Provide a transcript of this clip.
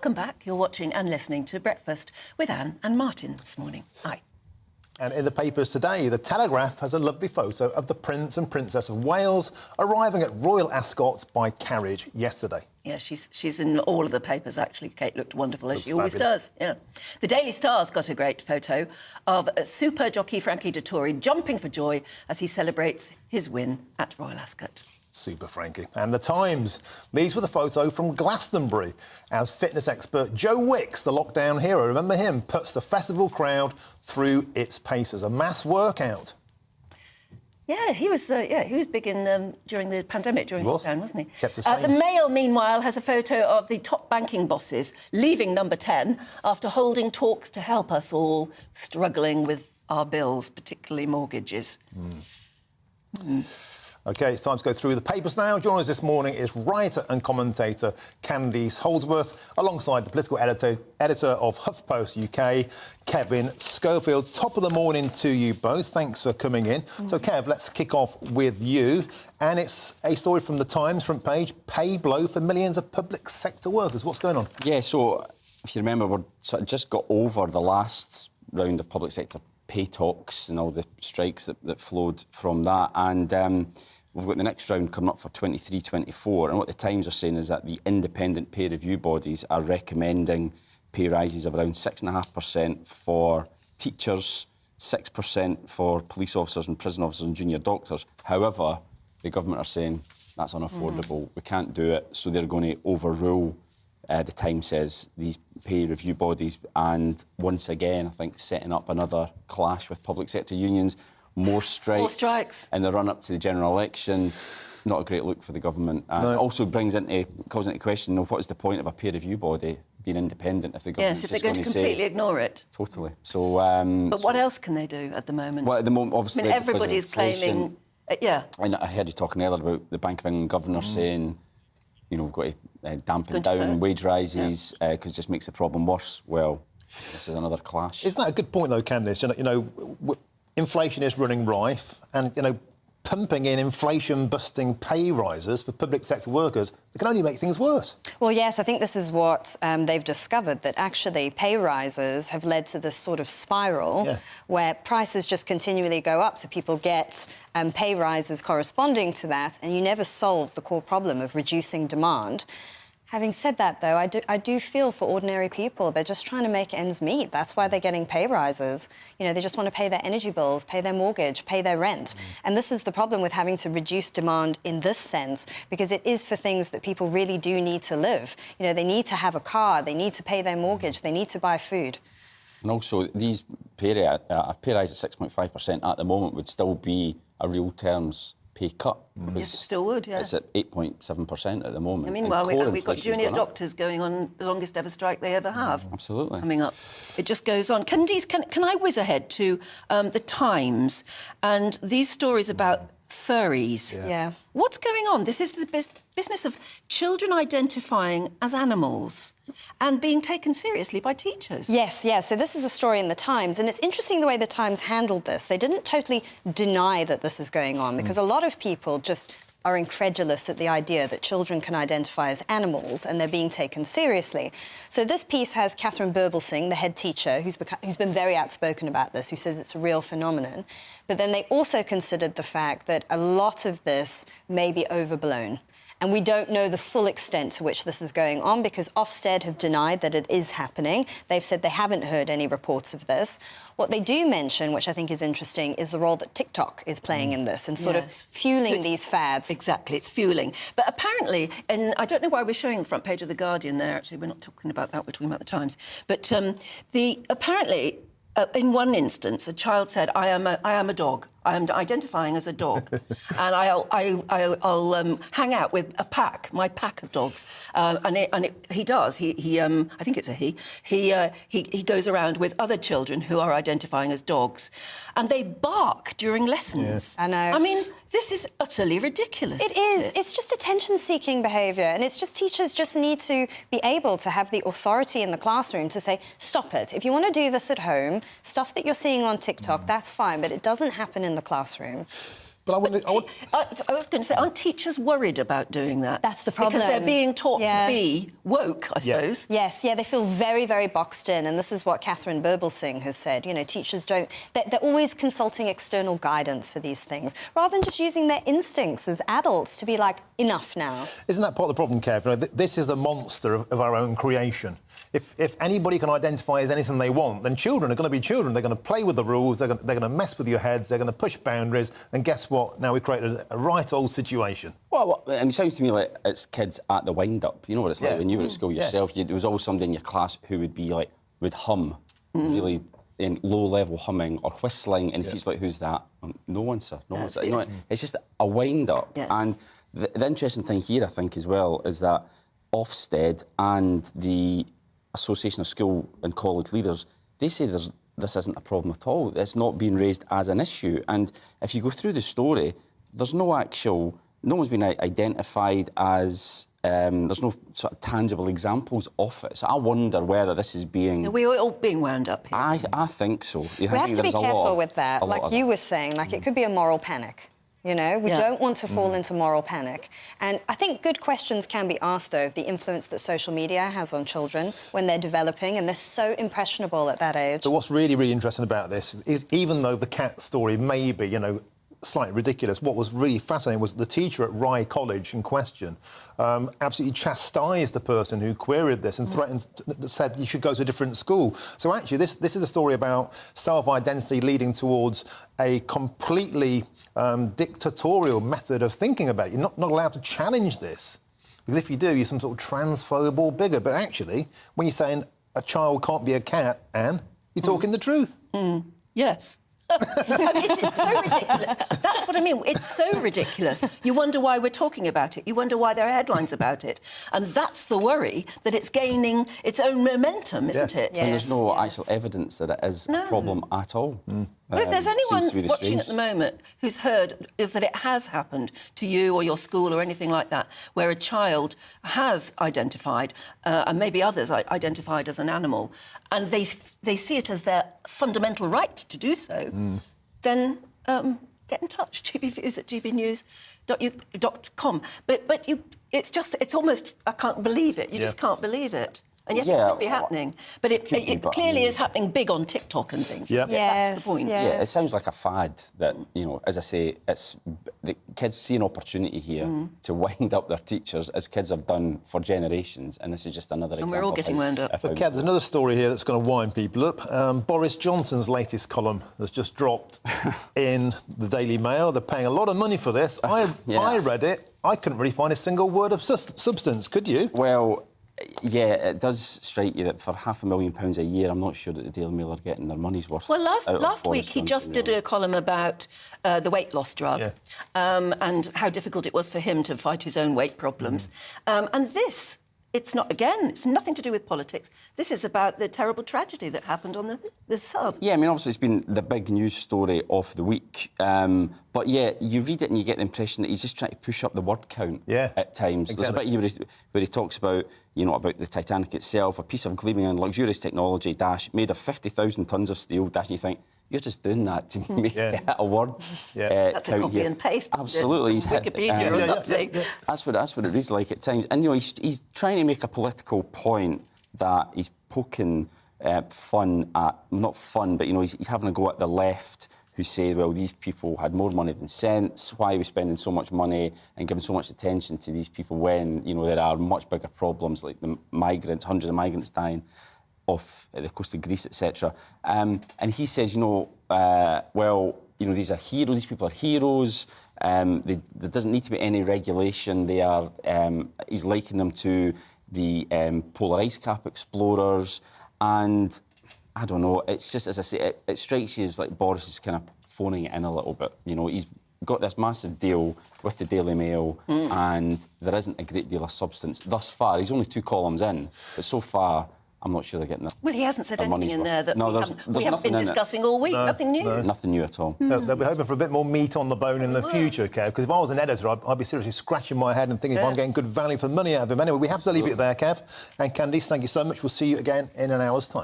Welcome back. You're watching and listening to Breakfast with Anne and Martin this morning. Hi. And in the papers today, the Telegraph has a lovely photo of the Prince and Princess of Wales arriving at Royal Ascot by carriage yesterday. Yeah, she's in all of the papers, actually. Kate looked wonderful, as she always fabulous. does. Yeah. The Daily Star's got a great photo of super jockey Frankie Dettori jumping for joy as he celebrates his win at Royal Ascot. Super Frankie. And the Times leads with a photo from Glastonbury as fitness expert Joe Wicks, the lockdown hero, remember him, puts the festival crowd through its paces. A mass workout. Yeah, he was big in during the pandemic, during lockdown, wasn't he? Kept us sane. The Mail, meanwhile, has a photo of the top banking bosses leaving Number 10 after holding talks to help us all struggling with our bills, particularly mortgages. OK, it's time to go through the papers now. Joining us this morning is writer and commentator Candice Holdsworth, alongside the political editor of HuffPost UK, Kevin Schofield. Top of the morning to you both. Thanks for coming in. So, Kev, let's kick off with you. And it's a story from the Times front page, pay blow for millions of public sector workers. What's going on? Yeah, so if you remember, we sort of just got over the last round of public sector pay talks and all the strikes that flowed from that. And we've got the next round coming up for 23-24. And what the Times are saying is that the independent peer review bodies are recommending pay rises of around 6.5% for teachers, 6% for police officers and prison officers and junior doctors. However, the government are saying that's unaffordable. We can't do it. So they're going to overrule, the Times says, these pay review bodies. And once again, I think, setting up another clash with public sector unions. More strikes in the run-up to the general election. Not a great look for the government. And it also calls into question, what is the point of a peer review body being independent if the government's Yes, if they're going to completely ignore it. Totally. So, but what else can they do at the moment? Well, at the moment, obviously, everybody's claiming... And I heard you talking earlier about the Bank of England governor saying, you know, we've got to dampen down wage rises because it just makes the problem worse. Well, this is another clash. Isn't that a good point, though, Candice? You know, inflation is running rife and, you know, pumping in inflation-busting pay rises for public sector workers, it can only make things worse. Well, yes, I think this is what they've discovered, that actually pay rises have led to this sort of spiral where prices just continually go up, so people get pay rises corresponding to that, and you never solve the core problem of reducing demand. Having said that, though, I do feel for ordinary people. They're just trying to make ends meet. That's why they're getting pay rises. You know, they just want to pay their energy bills, pay their mortgage, pay their rent. And this is the problem with having to reduce demand in this sense, because it is for things that people really do need to live. You know, they need to have a car, they need to pay their mortgage, they need to buy food. And also, these a pay rise at 6.5% at the moment would still be a real terms pay cut. Yes, it still would, yeah. It's at 8.7% at the moment. I mean, well, we've got junior doctors going on the longest ever strike they ever have. Absolutely. Coming up. It just goes on. Can I whiz ahead to the Times and these stories about furries? Yeah. What's going on? This is the business of children identifying as animals and being taken seriously by teachers. Yes, yes. So this is a story in the Times, and it's interesting the way the Times handled this. They didn't totally deny that this is going on, because a lot of people just are incredulous at the idea that children can identify as animals and they're being taken seriously. So this piece has Catherine Birbelsing, the head teacher, who's been very outspoken about this, who says it's a real phenomenon. But then they also considered the fact that a lot of this may be overblown. And we don't know the full extent to which this is going on, because Ofsted have denied that it is happening. They've said they haven't heard any reports of this. What they do mention, which I think is interesting, is the role that TikTok is playing in this and sort of fueling these fads. Exactly, it's fueling. But apparently, and I don't know why we're showing the front page of The Guardian there, actually, we're not talking about that, we're talking about The Times. But apparently, in one instance, a child said, I am a dog. I am identifying as a dog, and I'll hang out with my pack of dogs. He does. I think it's a he. He goes around with other children who are identifying as dogs, and they bark during lessons. Yes. I know. I mean, this is utterly ridiculous. It is. It's just attention-seeking behaviour, and it's just teachers just need to be able to have the authority in the classroom to say, stop it. If you want to do this at home, stuff that you're seeing on TikTok, that's fine, but it doesn't happen in the classroom. But I was going to say, aren't teachers worried about doing that? That's the problem. Because they're being taught Yeah. to be woke, I suppose. Yes, yeah, they feel very, very boxed in, and this is what Catherine Birbal-Singh has said. You know, teachers don't... They're always consulting external guidance for these things, rather than just using their instincts as adults to be like, enough now. Isn't that part of the problem, Kev? You know, this is the monster of our own creation. If anybody can identify as anything they want, then children are going to be children. They're going to play with the rules, they're going to mess with your heads, they're going to push boundaries, and guess what? Now we've created a right old situation. Well, I mean, it sounds to me like it's kids at the wind-up. You know what it's like when you were at school yourself. There was always somebody in your class who would hum, really in low-level humming or whistling, and it's like, who's that? No one, sir. No one, sir. You know, it's just a wind-up. Yes. And the interesting thing here, I think, as well, is that Ofsted and the Association of School and College Leaders, they say this isn't a problem at all. It's not being raised as an issue. And if you go through the story, there's no one's been identified as, there's no sort of tangible examples of it. So I wonder whether this is being... Are we all being wound up here? I think so. We have to be careful with that. Like you were saying, like it could be a moral panic. You know, we don't want to fall into moral panic. And I think good questions can be asked, though, of the influence that social media has on children when they're developing, and they're so impressionable at that age. So what's really, really interesting about this is even though the cat story may be, you know, slightly ridiculous, what was really fascinating was the teacher at Rye College in question absolutely chastised the person who queried this and threatened, said you should go to a different school. So actually this is a story about self-identity leading towards a completely dictatorial method of thinking about it. You're not allowed to challenge this, because if you do, you're some sort of transphobe or bigger. But actually, when you're saying a child can't be a cat, Anne, you're talking the truth. Yes. I mean, it's so ridiculous. That's what I mean. It's so ridiculous. You wonder why we're talking about it. You wonder why there are headlines about it. And that's the worry, that it's gaining its own momentum, isn't it? And there's no actual evidence that it is a problem at all. But if there's anyone Seems to be the watching at strange- the moment who's heard that it has happened to you or your school or anything like that, where a child has identified, and maybe others identified as an animal, and they see it as their fundamental right to do so, then get in touch, gbviews@gbnews.com. But it's almost, I can't believe it. You just can't believe it. And yes, it could be happening. But it clearly is happening big on TikTok and things. Yeah. That's the point. Yeah, it sounds like a fad that, you know, as I say, it's the kids see an opportunity here to wind up their teachers, as kids have done for generations, and this is just another example. And we're all getting wound up. But Kev, there's another story here that's going to wind people up. Boris Johnson's latest column has just dropped in the Daily Mail. They're paying a lot of money for this. I read it. I couldn't really find a single word of substance. Could you? Well, yeah, it does strike you that for £500,000 a year, I'm not sure that the Daily Mail are getting their money's worth. Well, last Boris week he just Johnson, did a column about the weight loss drug and how difficult it was for him to fight his own weight problems. And this, it's nothing to do with politics. This is about the terrible tragedy that happened on the sub. Yeah, I mean, obviously it's been the big news story of the week. But yeah, you read it and you get the impression that he's just trying to push up the word count at times. Exactly. There's a bit here where he talks about, you know, about the Titanic itself, a piece of gleaming and luxurious technology, made of 50,000 tonnes of steel, and you think, you're just doing that to make it a word That's a copy here. and paste. Absolutely. He's Wikipedia or something. That's what it reads like at times. And, you know, he's trying to make a political point that he's poking fun at, not fun, but, you know, he's having a go at the left, who say, well, these people had more money than sense. Why are we spending so much money and giving so much attention to these people when, you know, there are much bigger problems like the migrants, hundreds of migrants dying off the coast of Greece, etc. And he says, you know, well, you know, these are heroes. These people are heroes. There doesn't need to be any regulation. They are. He's likening them to the polar ice cap explorers, and I don't know. It's just, as I say, it strikes you as like Boris is kind of phoning it in a little bit. You know, he's got this massive deal with the Daily Mail, and there isn't a great deal of substance thus far. He's only 2 columns in, but so far, I'm not sure they're getting Well, he hasn't said anything money's in worth. there that No, we there's haven't been nothing in it. discussing all week. Nothing new. Nothing new at all. They'll be hoping for a bit more meat on the bone in the future, Kev, because if I was an editor, I'd be seriously scratching my head and thinking if I'm getting good value for money out of him. Anyway, we have to leave it there, Kev. And Candice, thank you so much. We'll see you again in an hour's time.